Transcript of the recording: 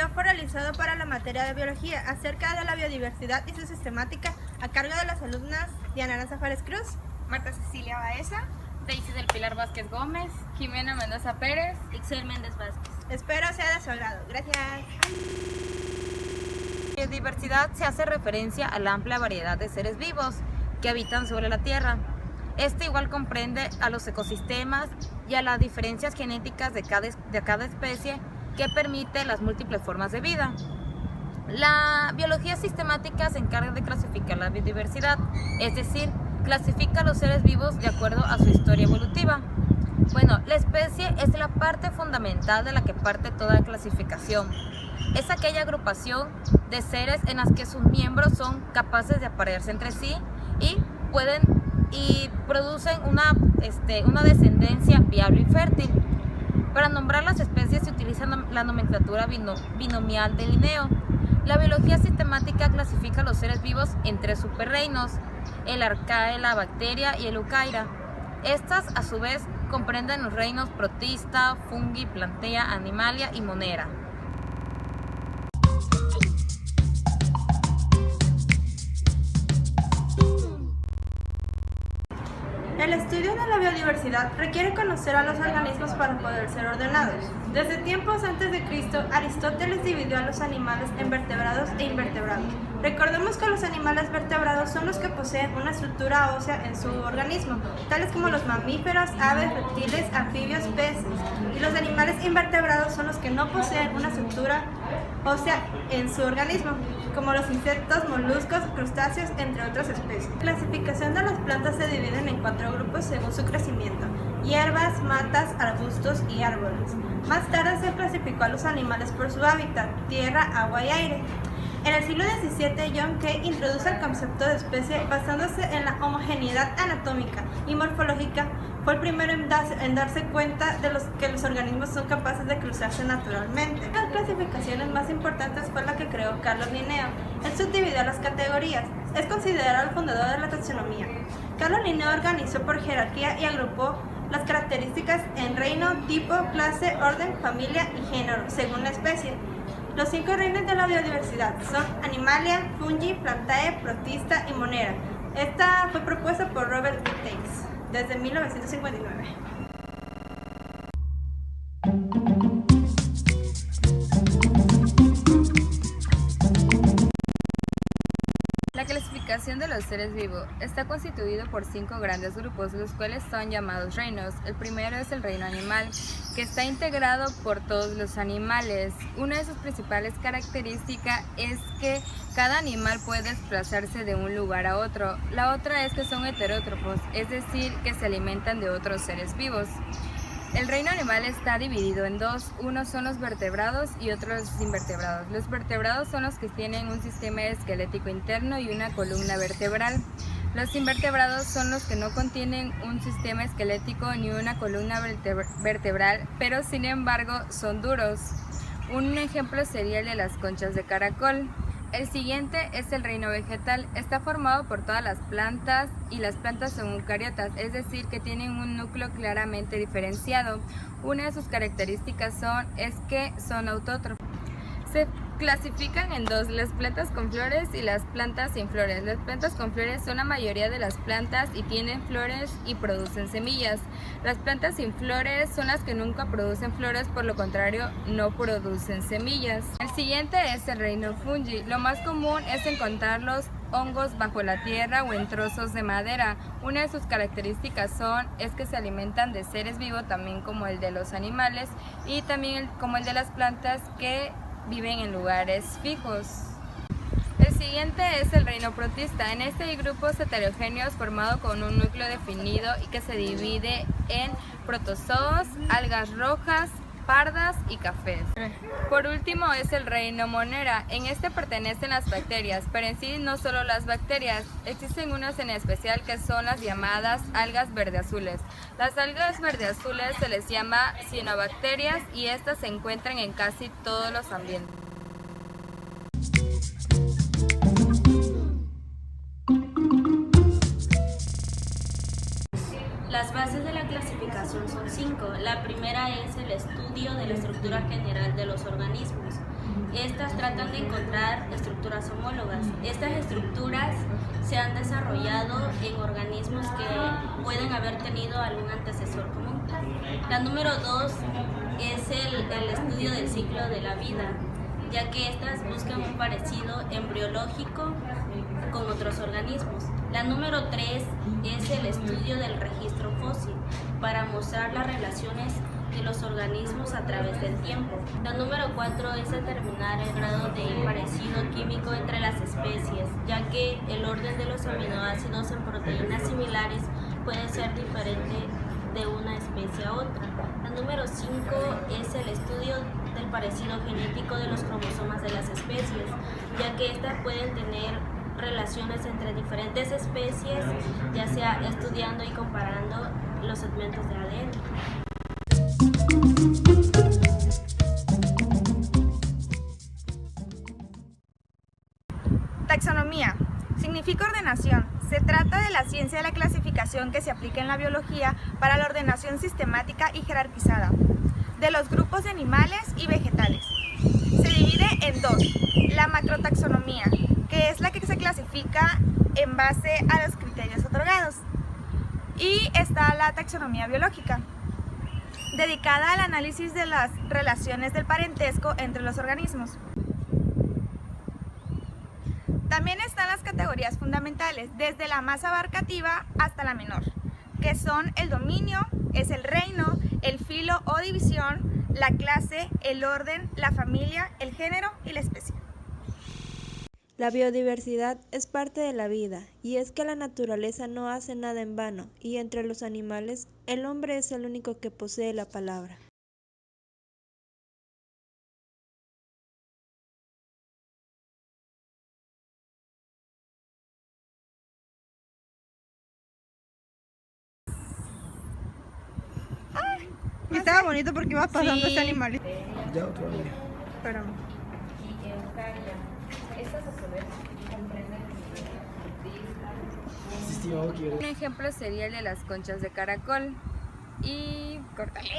video fue realizado para la materia de biología acerca de la biodiversidad y su sistemática a cargo de las alumnas Diana Aranza Juárez Cruz, Marta Cecilia Baeza, Daisy del Pilar Vázquez Gómez, Jimena Mendoza Pérez, Ixel Méndez Vázquez. Espero sea de su agrado. Gracias. Biodiversidad se hace referencia a la amplia variedad de seres vivos que habitan sobre la Tierra. Este igual comprende a los ecosistemas y a las diferencias genéticas de cada especie que permite las múltiples formas de vida. La biología sistemática se encarga de clasificar la biodiversidad, es decir, clasifica a los seres vivos de acuerdo a su historia evolutiva. Bueno, la especie es la parte fundamental de la que parte toda clasificación. Es aquella agrupación de seres en las que sus miembros son capaces de aparearse entre sí y producen una descendencia viable y fértil. Para nombrar las especies se utiliza la nomenclatura binomial de Linneo. La biología sistemática clasifica a los seres vivos en tres superreinos: el arcae, la bacteria y el eucaria. Estas, a su vez, comprenden los reinos protista, fungi, plantea, animalia y monera. El estudio de la biodiversidad requiere conocer a los organismos para poder ser ordenados. Desde tiempos antes de Cristo, Aristóteles dividió a los animales en vertebrados e invertebrados. Recordemos que los animales vertebrados son los que poseen una estructura ósea en su organismo, tales como los mamíferos, aves, reptiles, anfibios, peces. Y los animales invertebrados son los que no poseen una estructura ósea en su organismo, como los insectos, moluscos, crustáceos, entre otras especies. La clasificación de las plantas se dividen en 4 grupos según su crecimiento: hierbas, matas, arbustos y árboles. Más tarde se clasificó a los animales por su hábitat: tierra, agua y aire. En el siglo XVII, John Kay introduce el concepto de especie basándose en la homogeneidad anatómica y morfológica. Fue el primero en darse cuenta de que los organismos son capaces de cruzarse naturalmente. Una de las clasificaciones más importantes fue la que creó Carlos Linneo. Él subdividió las categorías. Es considerado el fundador de la taxonomía. Carlos Linneo organizó por jerarquía y agrupó las características en reino, tipo, clase, orden, familia y género, según la especie. Los 5 reinos de la biodiversidad son Animalia, Fungi, Plantae, Protista y Monera. Esta fue propuesta por Robert Gittins desde 1959. La clasificación de los seres vivos está constituido por 5 grandes grupos, los cuales son llamados reinos. El primero es el reino animal, que está integrado por todos los animales. Una de sus principales características es que cada animal puede desplazarse de un lugar a otro. La otra es que son heterótrofos, es decir, que se alimentan de otros seres vivos. El reino animal está dividido en 2, unos son los vertebrados y otros los invertebrados. Los vertebrados son los que tienen un sistema esquelético interno y una columna vertebral. Los invertebrados son los que no contienen un sistema esquelético ni una columna vertebral, pero sin embargo son duros. Un ejemplo sería el de las conchas de caracol. El siguiente es el reino vegetal. Está formado por todas las plantas y las plantas son eucariotas, es decir, que tienen un núcleo claramente diferenciado. Una de sus características es que son autótrofos. Se clasifican en 2, las plantas con flores y las plantas sin flores. Las plantas con flores son la mayoría de las plantas y tienen flores y producen semillas. Las plantas sin flores son las que nunca producen flores, por lo contrario, no producen semillas. El siguiente es el reino fungi. Lo más común es encontrar los hongos bajo la tierra o en trozos de madera. Una de sus características es que se alimentan de seres vivos, también como el de los animales y también como el de las plantas que viven en lugares fijos. El siguiente es el reino protista. En este hay grupos heterogéneos formados con un núcleo definido y que se divide en protozoos, algas rojas, pardas y cafés. Por último es el reino monera. En este pertenecen las bacterias, pero en sí no solo las bacterias. Existen unas en especial que son las llamadas algas verdeazules. Las algas verdeazules se les llama cianobacterias y estas se encuentran en casi todos los ambientes. Las bases de la clasificación son 5. La primera es el estudio de la estructura general de los organismos. Estas tratan de encontrar estructuras homólogas. Estas estructuras se han desarrollado en organismos que pueden haber tenido algún antecesor común. La número 2 es el estudio del ciclo de la vida, ya que estas buscan un parecido embriológico con otros organismos. La número 3 es el estudio del registro fósil, para mostrar las relaciones de los organismos a través del tiempo. La número 4 es determinar el grado de parecido químico entre las especies, ya que el orden de los aminoácidos en proteínas similares puede ser diferente de una especie a otra. La número 5 es el estudio del parecido genético de los cromosomas de las especies, ya que estas pueden tener relaciones entre diferentes especies, ya sea estudiando y comparando los segmentos de ADN. Taxonomía. Significa ordenación. Se trata de la ciencia de la clasificación que se aplica en la biología para la ordenación sistemática y jerarquizada de los grupos de animales y vegetales. Se divide en dos: la macrotaxonomía, que es la que se clasifica en base a los criterios otorgados, y está la taxonomía biológica, dedicada al análisis de las relaciones del parentesco entre los organismos. También están las categorías fundamentales, desde la más abarcativa hasta la menor, que son el dominio, es el reino, el filo o división, la clase, el orden, la familia, el género y la especie. La biodiversidad es parte de la vida, y es que la naturaleza no hace nada en vano, y entre los animales, el hombre es el único que posee la palabra. Y estaba bonito porque iba pasando Sí. ese animal. Ya otro día. Espérame. Sí, estimado, quiero. Un ejemplo sería el de las conchas de caracol. Y córtale.